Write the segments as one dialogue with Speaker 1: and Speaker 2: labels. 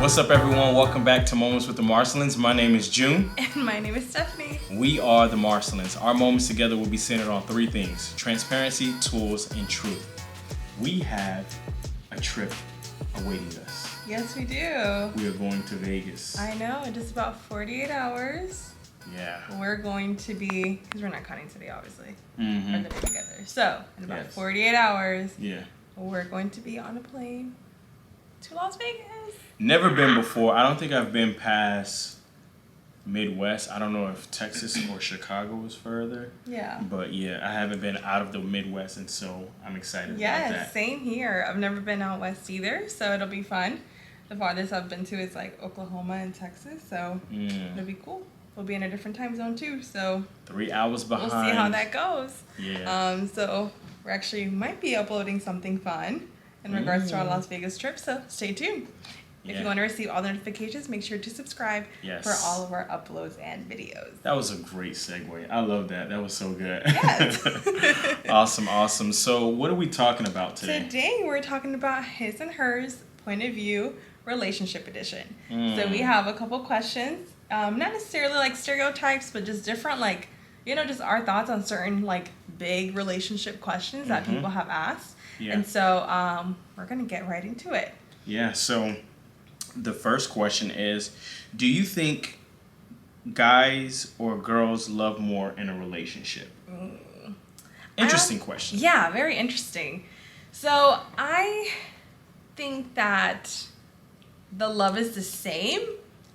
Speaker 1: What's up, everyone? Welcome back to Moments with the Marcelins. My name is June.
Speaker 2: And my name is Stephanie.
Speaker 1: We are the Marcelins. Our moments together will be centered on three things: transparency, tools, and truth. We have a trip awaiting us.
Speaker 2: Yes, we do.
Speaker 1: We are going to Vegas.
Speaker 2: I know, in just about 48 hours.
Speaker 1: Yeah.
Speaker 2: We're going to be, because we're not counting today, obviously.
Speaker 1: Mm-hmm.
Speaker 2: We're the day together. So, in about
Speaker 1: Yes.
Speaker 2: 48 hours,
Speaker 1: Yeah.
Speaker 2: we're going to be on a plane to Las Vegas.
Speaker 1: Never been before. I don't think I've been past Midwest. I don't know if Texas or Chicago is further.
Speaker 2: Yeah.
Speaker 1: But yeah, I haven't been out of the Midwest, and so I'm excited about
Speaker 2: Yes,
Speaker 1: that.
Speaker 2: same here. I've never been out west either, so it'll be fun. The farthest I've been to is like Oklahoma and Texas, so it'll be cool. We'll be in a different time zone too, so
Speaker 1: 3 hours behind.
Speaker 2: we'll see how that goes.
Speaker 1: Yeah.
Speaker 2: So we actually might be uploading something fun in regards to our Las Vegas trip, so stay tuned. If you want to receive all the notifications, make sure to subscribe for all of our uploads and videos.
Speaker 1: That was a great segue. I love that. That was so good.
Speaker 2: Yes.
Speaker 1: Awesome. So what are we talking about today?
Speaker 2: Today we're talking about his and hers point of view relationship edition. So we have a couple questions, not necessarily like stereotypes, but just different just our thoughts on certain like big relationship questions that people have asked.
Speaker 1: Yeah.
Speaker 2: And so we're going to get right into it.
Speaker 1: Yeah. So the first question is, do you think guys or girls love more in a relationship? Interesting question.
Speaker 2: Yeah, very interesting. So I think that the love is the same.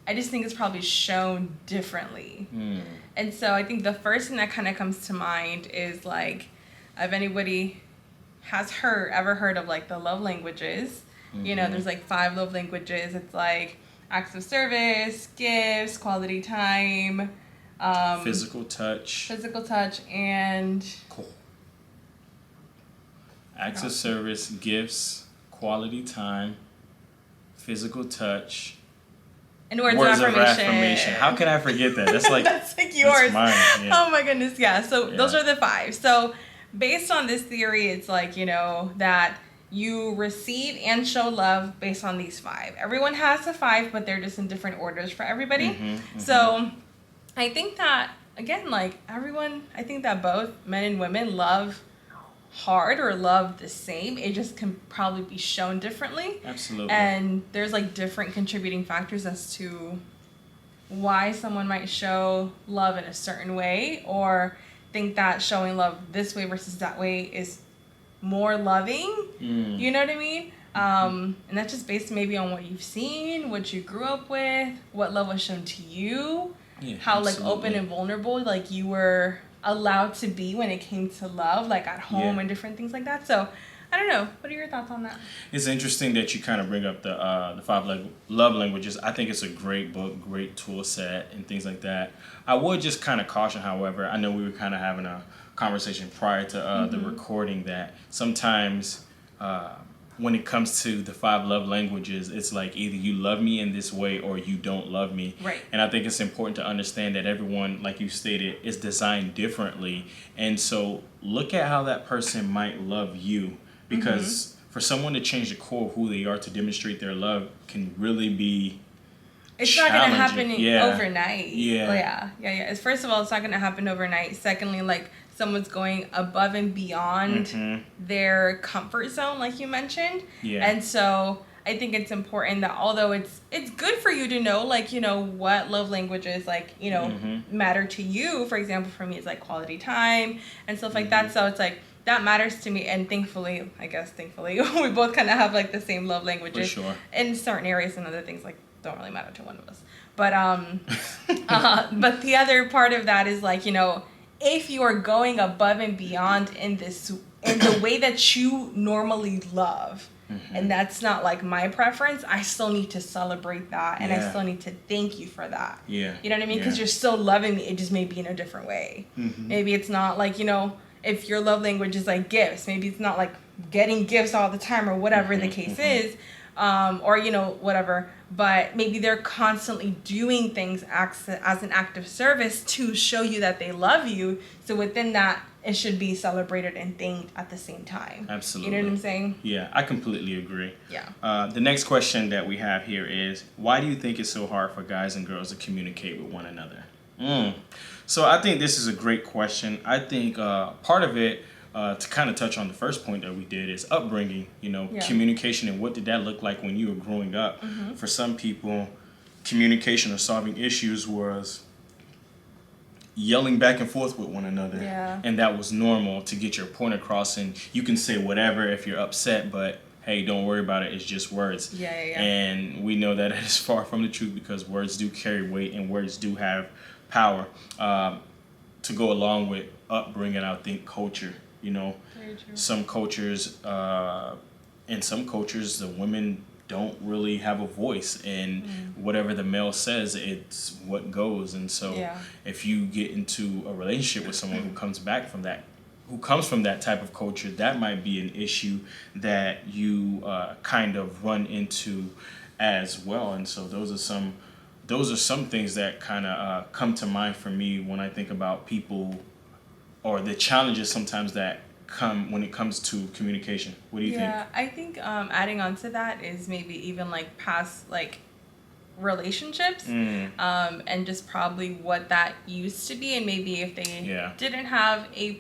Speaker 2: I just think it's probably shown differently. And so I think the first thing that kind of comes to mind is like, if anybody has ever heard of like the love languages, you know, there's like 5 love languages. It's like acts of service, gifts, quality time,
Speaker 1: Physical touch.
Speaker 2: and
Speaker 1: Cool. Acts of service, gifts, quality time, physical touch,
Speaker 2: and words of affirmation.
Speaker 1: How can I forget that? That's like
Speaker 2: that's like yours.
Speaker 1: That's mine. Yeah.
Speaker 2: Oh my goodness, yeah. So those are the 5. So based on this theory, it's like, you know, that you receive and show love based on these 5. Everyone has the 5, but they're just in different orders for everybody. So I think that, again, like everyone, I think that both men and women love hard or love the same. It just can probably be shown differently.
Speaker 1: Absolutely.
Speaker 2: And there's like different contributing factors as to why someone might show love in a certain way or think that showing love this way versus that way is more loving. You know what I mean? And that's just based maybe on what you've seen, what you grew up with, what love was shown to you, how like open and vulnerable like you were allowed to be when it came to love, like at home and different things like that. So I don't know. What are your thoughts on that?
Speaker 1: It's interesting that you kind of bring up the 5 love languages. I think it's a great book, great tool set, and things like that. I would just kind of caution, however, I know we were kind of having a conversation prior to the recording that sometimes when it comes to the 5 love languages, it's like either you love me in this way or you don't love me.
Speaker 2: Right.
Speaker 1: And I think it's important to understand that everyone, like you stated, is designed differently. And so look at how that person might love you, because for someone to change the core of who they are to demonstrate their love can really be
Speaker 2: It's not going to happen
Speaker 1: Yeah.
Speaker 2: overnight. Yeah. First of all, it's not going to happen overnight. Secondly, like someone's going above and beyond their comfort zone, like you mentioned.
Speaker 1: Yeah.
Speaker 2: And so I think it's important that although it's good for you to know, like, you know, what love languages, like, you know, matter to you. For example, for me, it's like quality time and stuff like that. So it's like, that matters to me, and thankfully, we both kind of have like the same love languages.
Speaker 1: For sure.
Speaker 2: In certain areas, and other things like don't really matter to one of us. But but the other part of that is like, you know, if you are going above and beyond in the way that you normally love, and that's not like my preference, I still need to celebrate that, and I still need to thank you for that.
Speaker 1: Yeah.
Speaker 2: You know what I mean? Because you're still loving me. It just may be in a different way. Maybe it's not like, you know, if your love language is like gifts, maybe it's not like getting gifts all the time or whatever the case is, or, you know, whatever. But maybe they're constantly doing things as an act of service to show you that they love you. So within that it should be celebrated and thanked at the same time.
Speaker 1: Absolutely.
Speaker 2: You know what I'm saying?
Speaker 1: Yeah, I completely agree.
Speaker 2: Yeah.
Speaker 1: The next question that we have here is, why do you think it's so hard for guys and girls to communicate with one another? So I think this is a great question. I think part of it, to kind of touch on the first point that we did, is upbringing, communication, and what did that look like when you were growing up. For some people, communication or solving issues was yelling back and forth with one another.
Speaker 2: Yeah.
Speaker 1: And that was normal to get your point across, and you can say whatever if you're upset, but hey, don't worry about it, it's just words.
Speaker 2: Yeah.
Speaker 1: And we know that is far from the truth, because words do carry weight and words do have power. To go along with upbringing, I think culture,
Speaker 2: Very true.
Speaker 1: some cultures, in some cultures, the women don't really have a voice, and whatever the male says, it's what goes. And so if you get into a relationship with someone who comes from that type of culture, that might be an issue that you kind of run into as well. And so those are some things that kind of come to mind for me when I think about people, or the challenges sometimes that come when it comes to communication. What do you think?
Speaker 2: Yeah, I think adding on to that is maybe even like past like relationships, and just probably what that used to be, and maybe if they didn't have a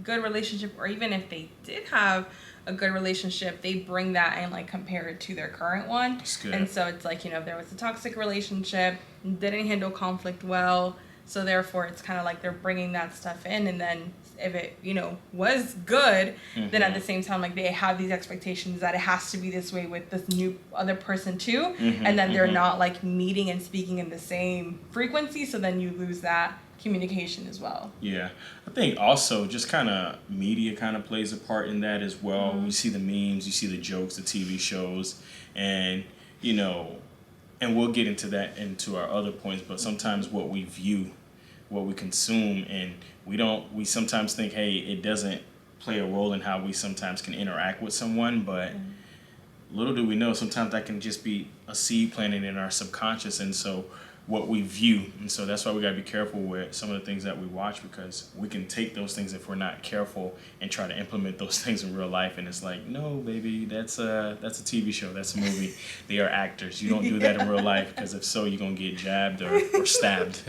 Speaker 2: good relationship, or even if they did have a good relationship, they bring that and like compare it to their current one.
Speaker 1: That's good.
Speaker 2: And so it's like, if there was a toxic relationship, didn't handle conflict well, so therefore it's kind of like they're bringing that stuff in, and then if it was good, then at the same time, like, they have these expectations that it has to be this way with this new other person too, and then they're not like meeting and speaking in the same frequency, so then you lose that communication as well.
Speaker 1: Yeah, I think also just kind of media kind of plays a part in that as well. You see the memes, you see the jokes, the TV shows, and and we'll get into that into our other points, but sometimes what we view, what we consume, and we sometimes think, hey, it doesn't play a role in how we sometimes can interact with someone, but little do we know, sometimes that can just be a seed planted in our subconscious, and so what we view. And so that's why we got to be careful with some of the things that we watch, because we can take those things, if we're not careful, and try to implement those things in real life. And it's like, no, baby, that's a TV show. That's a movie. They are actors. You don't do that in real life, because if so, you're going to get jabbed or stabbed.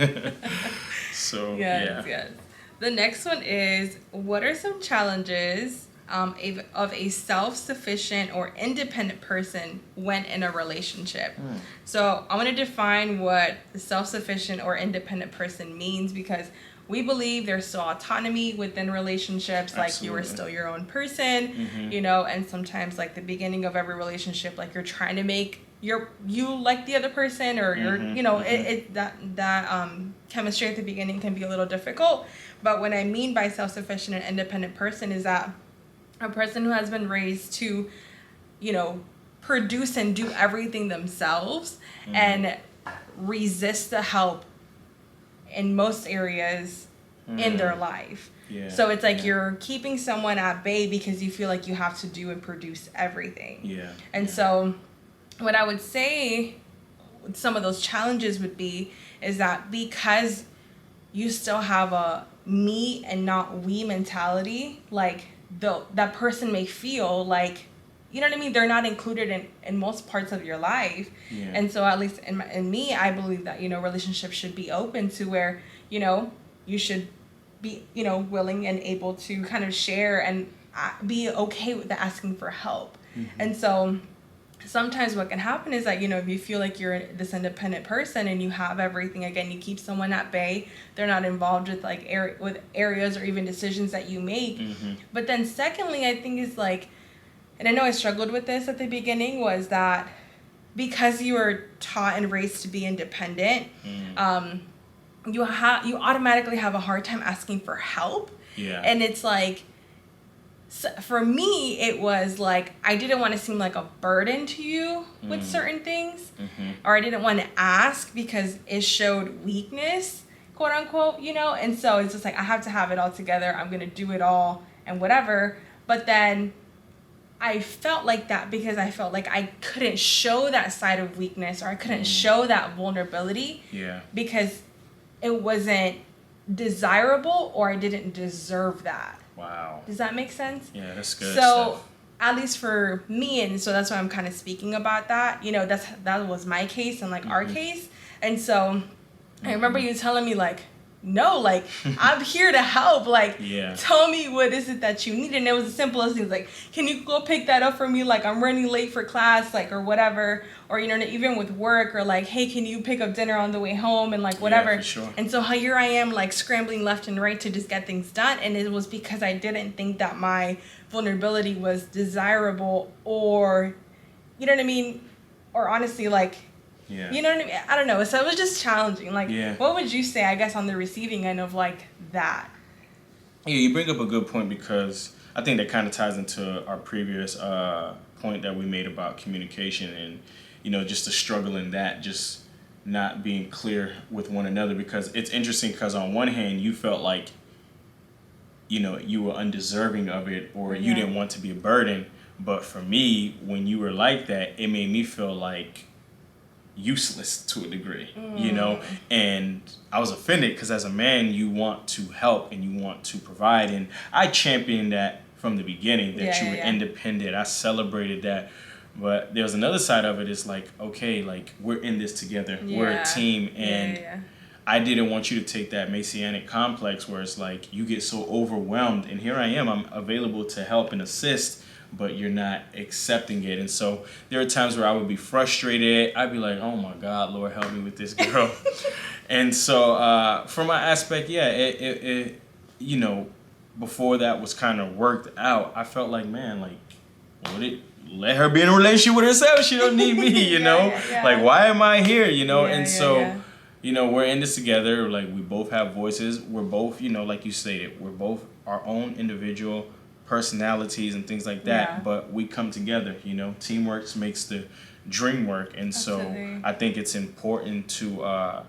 Speaker 1: So,
Speaker 2: yes. The next one is, what are some challenges of a self-sufficient or independent person when in a relationship? So I want to define what the self-sufficient or independent person means, because we believe there's still autonomy within relationships. Like,
Speaker 1: Absolutely.
Speaker 2: you are still your own person, and sometimes like the beginning of every relationship, like, you're trying to make you like the other person, or that chemistry at the beginning can be a little difficult. But what I mean by self-sufficient and independent person is that a person who has been raised to, produce and do everything themselves, and resist the help in most areas in their life.
Speaker 1: Yeah.
Speaker 2: So it's like you're keeping someone at bay because you feel like you have to do and produce everything.
Speaker 1: Yeah.
Speaker 2: And so what I would say some of those challenges would be is that because you still have a me and not we mentality, like, that person may feel like, you know what I mean, they're not included in most parts of your life. And so at least in me, I believe that relationships should be open to where you should be willing and able to kind of share and be okay with the asking for help. And so sometimes what can happen is that if you feel like you're this independent person and you have everything, again, you keep someone at bay, they're not involved with like with areas or even decisions that you make. But then secondly, I think is like, and I know I struggled with this at the beginning, was that because you were taught and raised to be independent, you automatically have a hard time asking for help. And it's like, so for me, it was like, I didn't want to seem like a burden to you with certain things, or I didn't want to ask because it showed weakness, quote unquote, and so it's just like, I have to have it all together. I'm going to do it all and whatever. But then I felt like that because I felt like I couldn't show that side of weakness, or I couldn't show that vulnerability because it wasn't desirable or I didn't deserve that.
Speaker 1: Wow.
Speaker 2: Does that make sense?
Speaker 1: Yeah, that's good.
Speaker 2: So,
Speaker 1: Steph.
Speaker 2: at least for me, and so that's why I'm kind of speaking about that. You know, that was my case and like our case. And so, I remember you telling me like, no, like I'm here to help. Like,
Speaker 1: Yeah.
Speaker 2: tell me what is it that you need. And it was the simplest things like, can you go pick that up for me? Like I'm running late for class, like or whatever. Or you know, even with work or like, hey, can you pick up dinner on the way home and like whatever.
Speaker 1: Yeah, for sure.
Speaker 2: And so here I am like scrambling left and right to just get things done. And it was because I didn't think that my vulnerability was desirable or, you know what I mean? Or honestly, like,
Speaker 1: Yeah.
Speaker 2: you know what I mean? I don't know. So it was just challenging. Like,
Speaker 1: Yeah.
Speaker 2: what would you say, I guess, on the receiving end of like that?
Speaker 1: Yeah, you bring up a good point because I think that kind of ties into our previous point that we made about communication and, you know, just the struggle in that, just not being clear with one another. Because it's interesting because on one hand, you felt like, you know, you were undeserving of it or you didn't want to be a burden. But for me, when you were like that, it made me feel like useless to a degree, you know, and I was offended because as a man you want to help and you want to provide, and I championed that from the beginning that you were independent. I celebrated that, but there was another side of it. It's like, okay, like we're in this together, we're a team, and I didn't want you to take that messianic complex where it's like you get so overwhelmed, and here I am, I'm available to help and assist, but you're not accepting it. And so there are times where I would be frustrated. I'd be like, oh my God, Lord, help me with this girl. And so from my aspect, it you know, before that was kind of worked out, I felt like, man, like, let her be in a relationship with herself. She don't need me, you know? Like, why am I here, you know? You know, we're in this together. Like, we both have voices. We're both, you know, like you stated, we're both our own individual personalities and things like that, but we come together, you know. Teamwork makes the dream work. And so I think it's important to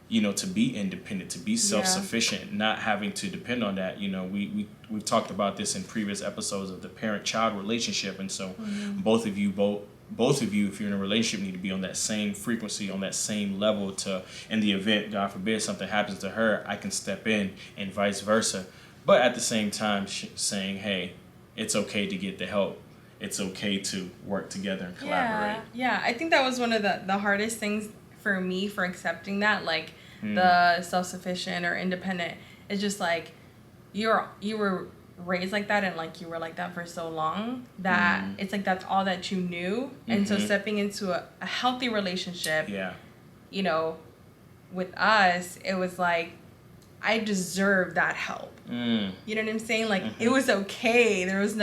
Speaker 1: you know, to be independent, to be self-sufficient, not having to depend on that. You know, we've talked about this in previous episodes of the parent-child relationship, and so both of you, if you're in a relationship, need to be on that same frequency, on that same level to, in the event, God forbid, something happens to her, I can step in, and vice versa. But at the same time, saying, hey, it's okay to get the help. It's okay to work together and collaborate.
Speaker 2: Yeah, I think that was one of the hardest things for me for accepting that, like the self-sufficient or independent. It's just like you were raised like that and like you were like that for so long that it's like that's all that you knew. And so stepping into a healthy relationship, you know, with us, it was like, I deserve that help. You know what I'm saying? Like it was okay. There was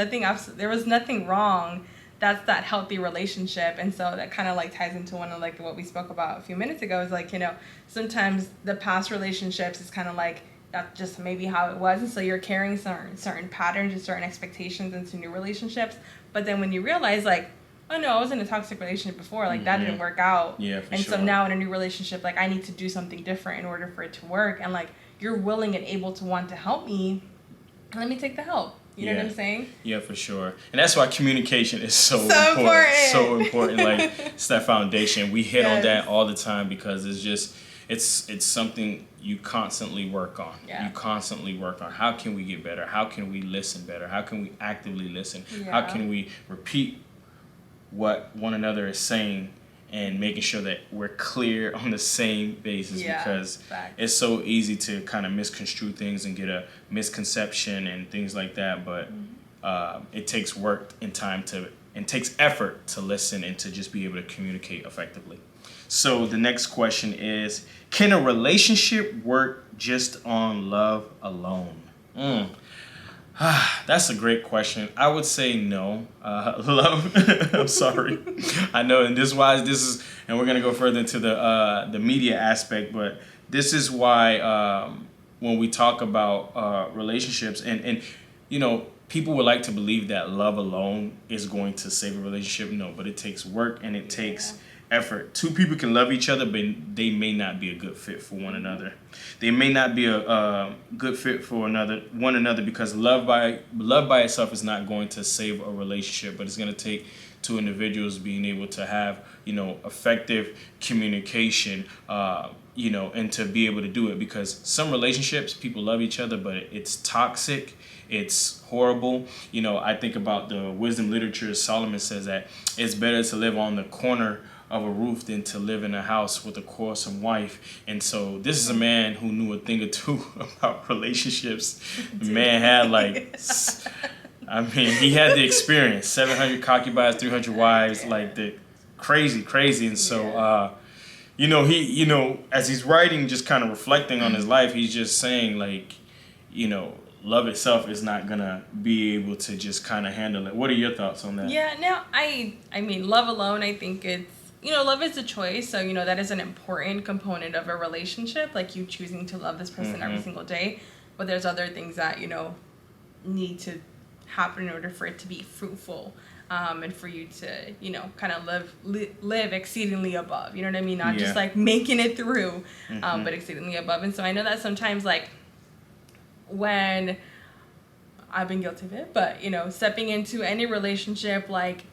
Speaker 2: nothing wrong. That's that healthy relationship. And so that kind of like ties into one of like what we spoke about a few minutes ago, is like, you know, sometimes the past relationships is kind of like that's just maybe how it was, and so you're carrying certain patterns and certain expectations into new relationships. But then when you realize like, oh no, I was in a toxic relationship before, like that didn't work out. So now in a new relationship, like I need to do something different in order for it to work. And like you're willing and able to want to help me, let me take the help. You know what I'm saying? Yeah,
Speaker 1: for sure. And that's why communication is so important. So important. Like it's that foundation. We hit on that all the time because it's just it's something you constantly work on. You constantly work on. How can we get better? How can we listen better? How can we actively listen? How can we repeat what one another is saying and making sure that we're clear on the same basis, because it's so easy to kind of misconstrue things and get a misconception and things like that. But it takes work and time and takes effort to listen and to just be able to communicate effectively. So the next question is, can a relationship work just on love alone? That's a great question. I would say no. Love. I'm sorry. I know, and this is, and we're gonna go further into the media aspect, but this is why when we talk about relationships, and you know, people would like to believe that love alone is going to save a relationship. No, but it takes work and it takes effort. Two people can love each other, but they may not be a good fit for one another. They may not be a good fit for one another because love by itself is not going to save a relationship, but it's going to take two individuals being able to have, effective communication, and to be able to do it, because some relationships, people love each other, but it's toxic. It's horrible. I think about the wisdom literature. Solomon says that it's better to live on the corner of a roof than to live in a house with a quarrelsome wife. And so this is a man who knew a thing or two about relationships. The man had he had the experience. 700 concubines, 300 wives, like the crazy. And so, as he's writing, just kind of reflecting on his life, he's just saying love itself is not gonna be able to just kind of handle it. What are your thoughts on that?
Speaker 2: Yeah, no, I mean, love alone, I think it's, love is a choice. So, that is an important component of a relationship, like you choosing to love this person every single day. But there's other things that, need to happen in order for it to be fruitful. And for you to, kind of live exceedingly above. You know what I mean? Not just like making it through, but exceedingly above. And so I know that sometimes, like, when I've been guilty of it, but, stepping into any relationship, like,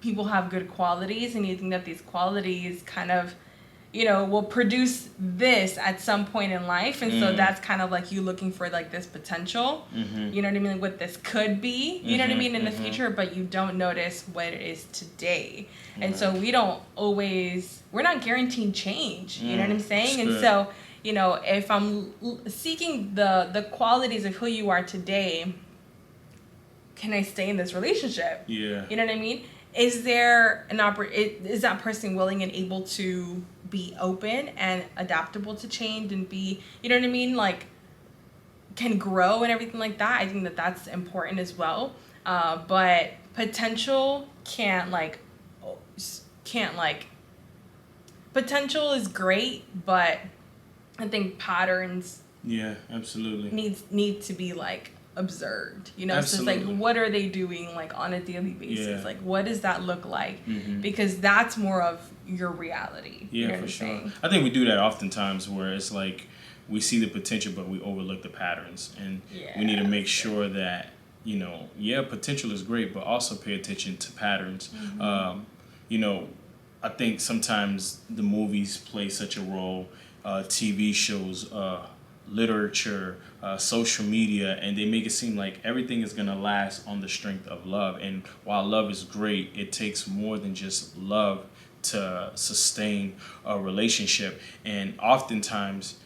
Speaker 2: people have good qualities and you think that these qualities kind of, will produce this at some point in life. And so that's kind of like you looking for like this potential, you know what I mean? Like what this could be, you know what I mean, in the future, but you don't notice what it is today. And so we're not guaranteeing change, you know what I'm saying? And so, if I'm seeking the qualities of who you are today, can I stay in this relationship?
Speaker 1: Yeah.
Speaker 2: You know what I mean? Is there is that person willing and able to be open and adaptable to change and be, you know what I mean? Like, can grow and everything like that. I think that that's important as well. But potential potential is great, but I think patterns
Speaker 1: absolutely
Speaker 2: need to be like observed, so it's like, what are they doing like on a daily basis? Like, what does that look like? Because that's more of your reality.
Speaker 1: For sure. I think we do that oftentimes, where it's like we see the potential but we overlook the patterns, and we need to make sure that potential is great, but also pay attention to patterns. I think sometimes the movies play such a role, TV shows, literature, social media, and they make it seem like everything is going to last on the strength of love. And while love is great, it takes more than just love to sustain a relationship. And oftentimes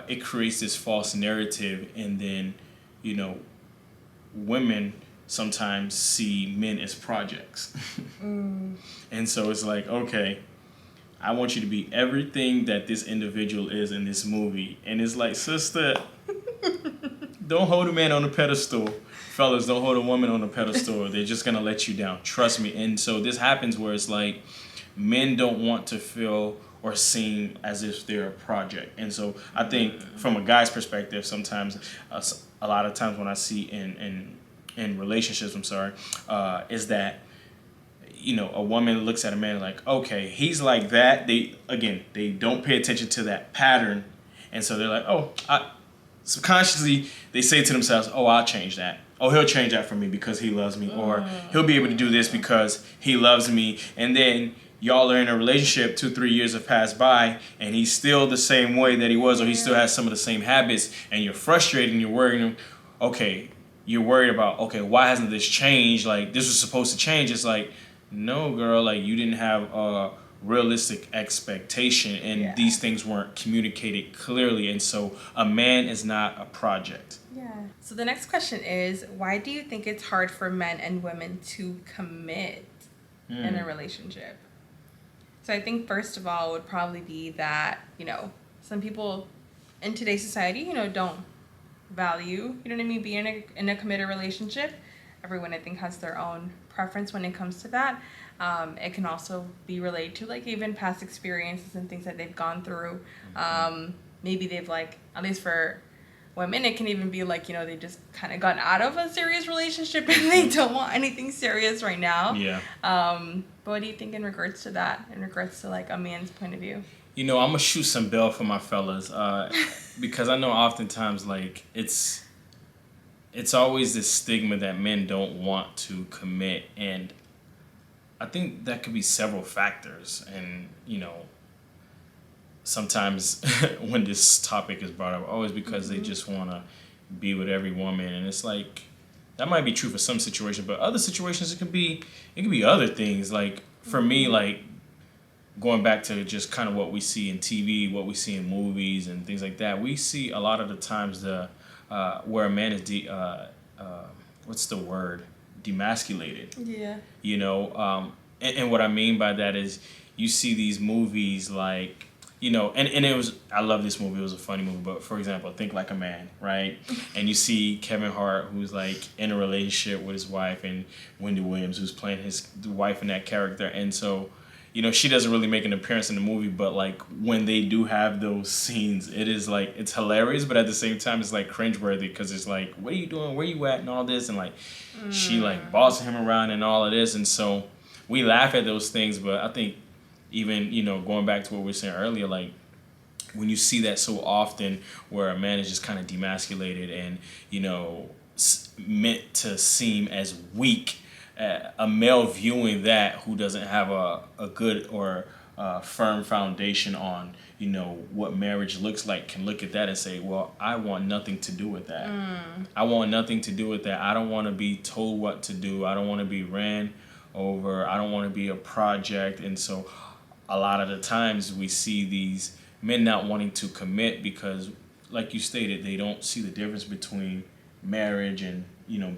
Speaker 1: it creates this false narrative, and then women sometimes see men as projects. And so it's like, okay, I want you to be everything that this individual is in this movie. And it's like, sister, don't hold a man on a pedestal. Fellas, don't hold a woman on a pedestal. They're just going to let you down. Trust me. And so this happens where it's like men don't want to feel or seen as if they're a project. And so I think from a guy's perspective, sometimes, a lot of times when I see in relationships, is that, a woman looks at a man like, okay, he's like that. They don't pay attention to that pattern. And so they're like, subconsciously they say to themselves, oh, I'll change that. Oh, he'll change that for me because he loves me. Or he'll be able to do this because he loves me. And then y'all are in a relationship, 2-3 years have passed by, and he's still the same way that he was, or he still has some of the same habits, and you're frustrated and you're worried. Okay, you're worried about, okay, why hasn't this changed? Like, this was supposed to change. It's like, no, girl, like, you didn't have a realistic expectation, and these things weren't communicated clearly. And so a man is not a project.
Speaker 2: Yeah. So the next question is, why do you think it's hard for men and women to commit in a relationship? So I think first of all would probably be that, some people in today's society, don't value, being in a committed relationship. Everyone, I think, has their own preference when it comes to that. It can also be related to like even past experiences and things that they've gone through. Maybe they've at least for women, it can even be like, they just kind of got out of a serious relationship and they don't want anything serious right now.
Speaker 1: Yeah.
Speaker 2: But what do you think in regards to that, in regards to like a man's point of view?
Speaker 1: I'm gonna shoot some bail for my fellas, because I know oftentimes like it's always this stigma that men don't want to commit, and I think that could be several factors. And sometimes when this topic is brought up, always because they just want to be with every woman, and it's like that might be true for some situations, but other situations it can be other things. Like for me, like going back to just kind of what we see in TV, what we see in movies and things like that, we see a lot of the times where a man is what's the word, demasculated.
Speaker 2: Yeah.
Speaker 1: And what I mean by that is you see these movies like, and it was, I love this movie, it was a funny movie, but for example, Think Like a Man, right? And you see Kevin Hart, who's like in a relationship with his wife, and Wendy Williams, who's playing the wife in that character. And so, she doesn't really make an appearance in the movie, but like when they do have those scenes, it is like, it's hilarious, but at the same time, it's like cringeworthy, because it's like, what are you doing? Where you at? And all this. And like, she like bossing him around and all of this. And so we laugh at those things, but I think even, going back to what we were saying earlier, like when you see that so often where a man is just kind of demasculated and, meant to seem as weak, a male viewing that who doesn't have a good or firm foundation on, what marriage looks like, can look at that and say, well, I want nothing to do with that. I want nothing to do with that. I don't want to be told what to do. I don't want to be ran over. I don't want to be a project. And so a lot of the times we see these men not wanting to commit because, like you stated, they don't see the difference between marriage and,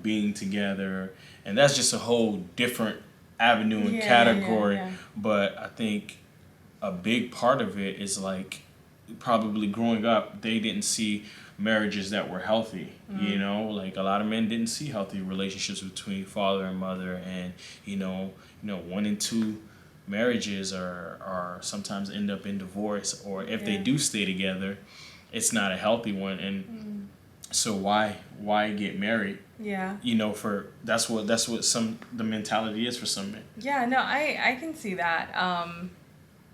Speaker 1: being together. And that's just a whole different avenue and category.
Speaker 2: Yeah.
Speaker 1: But I think a big part of it is like probably growing up, they didn't see marriages that were healthy. Like a lot of men didn't see healthy relationships between father and mother, and 1 and 2 marriages are sometimes end up in divorce, or if they do stay together, it's not a healthy one. And so why get married?
Speaker 2: Yeah.
Speaker 1: For that's what the mentality is for some men.
Speaker 2: Yeah, no, I can see that.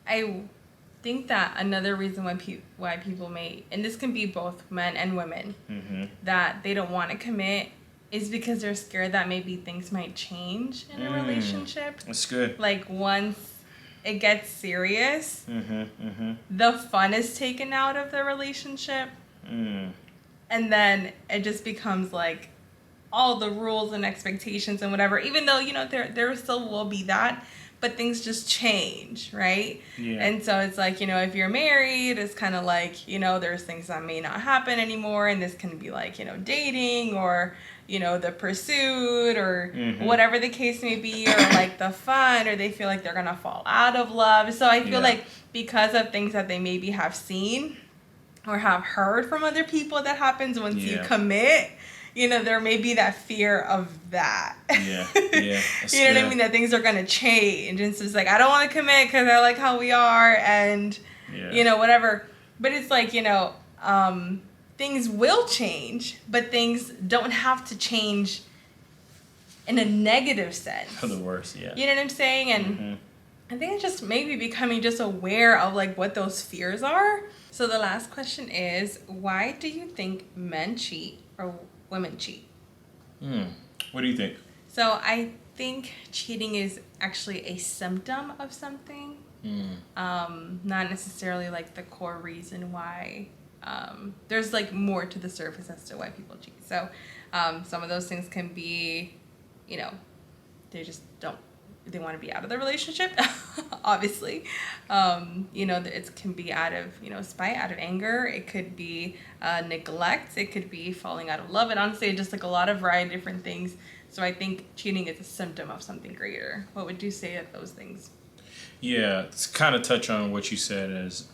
Speaker 2: I think that another reason why people may, and this can be both men and women, that they don't want to commit is because they're scared that maybe things might change in a relationship.
Speaker 1: That's good.
Speaker 2: Like once it gets serious, the fun is taken out of the relationship. And then it just becomes like all the rules and expectations and whatever, even though, there still will be that, but things just change, right?
Speaker 1: Yeah.
Speaker 2: And so it's like, if you're married, it's kind of like, there's things that may not happen anymore, and this can be like, dating or, the pursuit or whatever the case may be, or like the fun, or they feel like they're going to fall out of love. So I feel like because of things that they maybe have seen or have heard from other people that happens once you commit, there may be that fear of that.
Speaker 1: Yeah.
Speaker 2: You know what I mean? That things are going to change. And so it's like, I don't want to commit because I like how we are and, whatever. But it's like, things will change, but things don't have to change in a negative sense.
Speaker 1: For the worse, yeah.
Speaker 2: You know what I'm saying? And I think it's just maybe becoming just aware of like what those fears are. So the last question is, why do you think men cheat or women cheat?
Speaker 1: What do you think?
Speaker 2: So I think cheating is actually a symptom of something. Not necessarily like the core reason why. There's like more to the surface as to why people cheat. So some of those things can be, they just don't, they want to be out of the relationship, obviously. It can be out of, spite, out of anger. It could be neglect. It could be falling out of love. And honestly, just like a lot of variety of different things. So I think cheating is a symptom of something greater. What would you say of those things?
Speaker 1: Yeah, it's kind of touch on what you said, as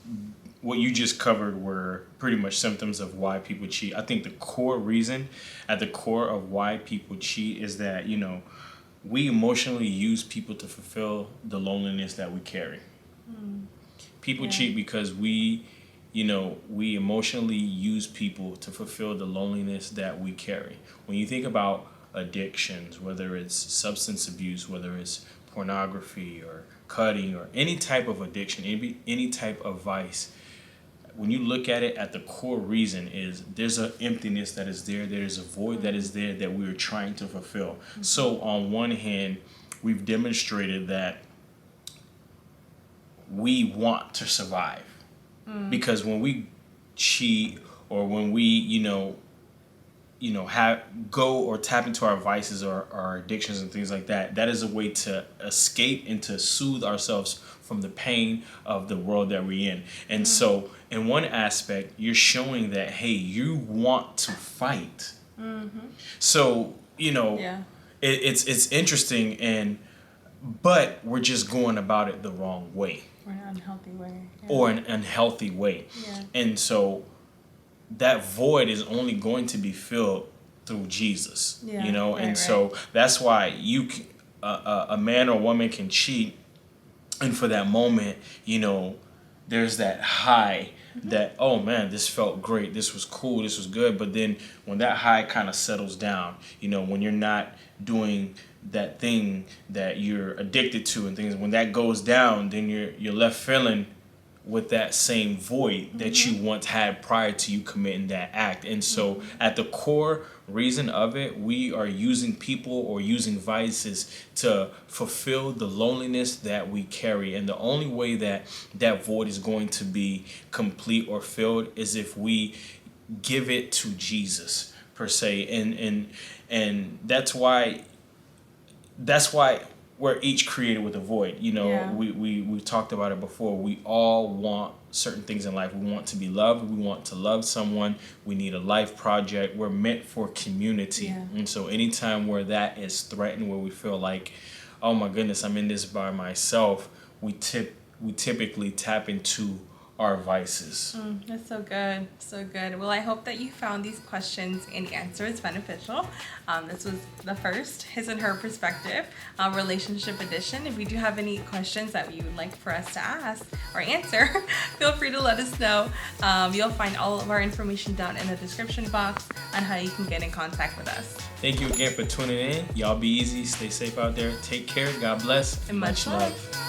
Speaker 1: what you just covered were pretty much symptoms of why people cheat. I think the core reason at the core of why people cheat is that, we emotionally use people to fulfill the loneliness that we carry. People cheat because we, we emotionally use people to fulfill the loneliness that we carry. When you think about addictions, whether it's substance abuse, whether it's pornography or cutting or any type of addiction, any type of vice, when you look at it, at the core reason is there's an emptiness that is there. There's a void that is there that we are trying to fulfill. So on one hand, we've demonstrated that we want to survive. Because when we cheat or when we, go or tap into our vices or our addictions and things like that, that is a way to escape and to soothe ourselves from the pain of the world that we're in. And so in one aspect, you're showing that, hey, you want to fight. So, it's interesting, but we're just going about it the wrong way.
Speaker 2: Or an unhealthy way. Yeah.
Speaker 1: Or an unhealthy way.
Speaker 2: Yeah.
Speaker 1: And so that void is only going to be filled through Jesus. So that's why a man or woman can cheat, and for that moment, there's that high that, oh man, this felt great, this was cool, this was good. But then when that high kind of settles down, when you're not doing that thing that you're addicted to and things, when that goes down, then you're left feeling with that same void that you once had prior to you committing that act. And so at the core reason of it, we are using people or using vices to fulfill the loneliness that we carry. And the only way that that void is going to be complete or filled is if we give it to Jesus, per se. And that's why we're each created with a void. We talked about it before. We all want certain things in life. We want to be loved. We want to love someone. We need a life project. We're meant for community.
Speaker 2: Yeah.
Speaker 1: And so anytime where that is threatened, where we feel like, oh my goodness, I'm in this by myself, we typically tap into our vices.
Speaker 2: That's so good. So good. Well, I hope that you found these questions and answers beneficial. This was the first His and Her Perspective Relationship Edition. If you do have any questions that you would like for us to ask or answer, feel free to let us know. You'll find all of our information down in the description box on how you can get in contact with us.
Speaker 1: Thank you again for tuning in. Y'all be easy. Stay safe out there. Take care. God bless.
Speaker 2: And much love.